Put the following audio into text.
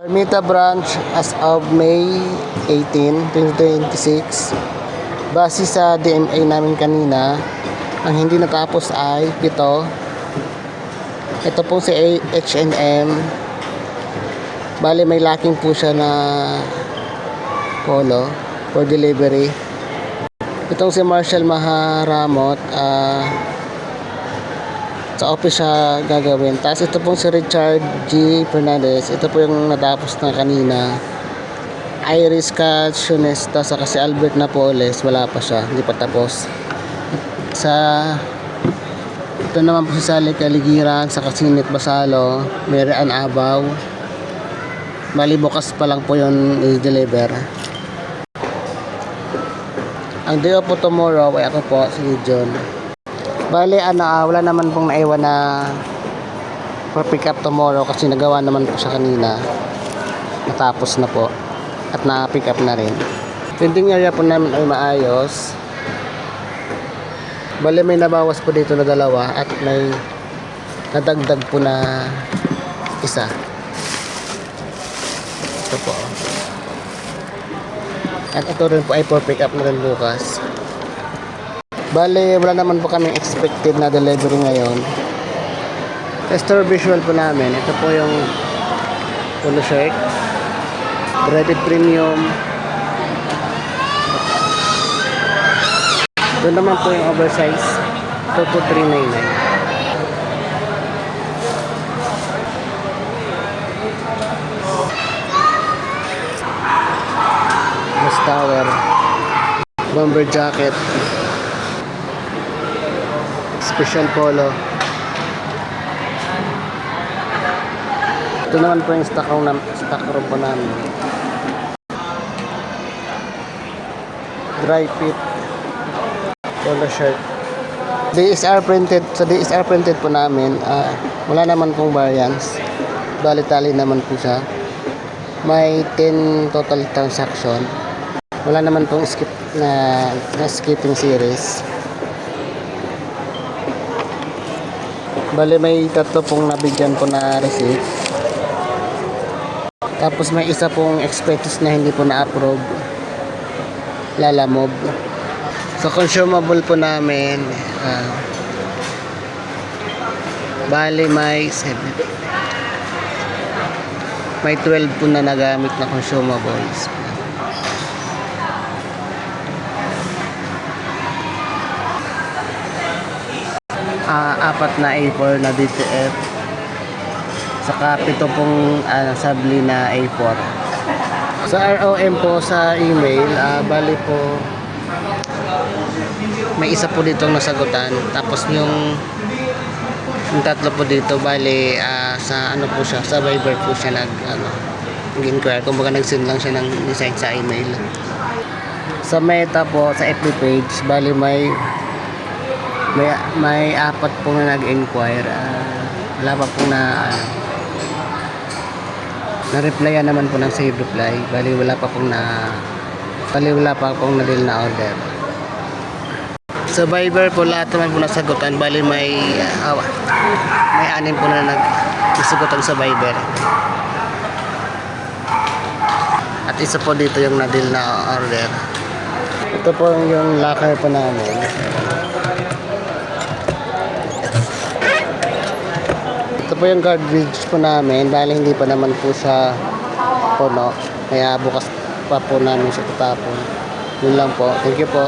Ermita branch as of May 18, 2026. Base sa DMA namin kanina, ang hindi natapos ay 7. Ito po si H&M. Bale may lacking po siya na polo for delivery. Itong si Marshall Maharamot, sa office siya gagawin. Tapos ito pong si Richard G. Fernandez. Ito po yung natapos na kanina. Iris Calcionesta sa kasi Albert Napoles. Wala pa siya. Hindi pa tapos. Ito naman po si Sally Caligiran sa Kasinit Basalo. Mary Ann Abaw. Bali bukas pa lang po yun i-deliver. Ang day off po tomorrow ay ako po si John. Bale, wala naman pong naiwan na for pick up tomorrow kasi nagawa naman po siya kanina. Natapos na po at na-pick up na rin. Printing area po namin ay maayos. Bale, may nabawas po dito na 2 at may nadagdag po na 1. Ito po. At ito rin po ay for pick up na rin bukas. Bale, wala naman po kaming expected na delivery ngayon. Tester visual po namin. Ito po yung polo shirt. Breaded premium. Ito naman po yung oversize. Ito po 399. Tower, bomber jacket, special polo. Ito naman po yung stock room po namin. Dry fit polo shirt. DSR printed. Sa DSR printed po namin, wala naman pong variance. Bali-tali naman po siya. May 10 total transaction. Wala naman pong skipping series. Bale may 3 pong nabigyan po na receipt. Tapos may 1 pong expenses na hindi po na-approve. Lalamove. So consumable po namin, bale may 12 po na nagamit na consumables. 4 na A4 na DTF, saka 7 pong sabli na A4. Sa ROM po sa email, bali po may 1 po dito nasagutan, tapos yung 3 po dito bali sa po siya, sa Viber po siya nag-inquire, kumbaga nag-send lang siya ng design sa email. Sa Meta po, sa FB page, bali may 4 po na nag-inquire. Wala pa po na-replyan naman po ng save reply. Bali wala pa pong na-deal na order. Sa Viber po lahat naman po nasagutan. Bali may 6 po na nasagutan sa Viber. At 1 po dito yung na-deal na order. Ito po yung locker po namin. Ito po yung garbage po namin. Dahil hindi pa naman po siya puno, kaya bukas pa po namin siya tatapon. Yun lang po. Thank you po.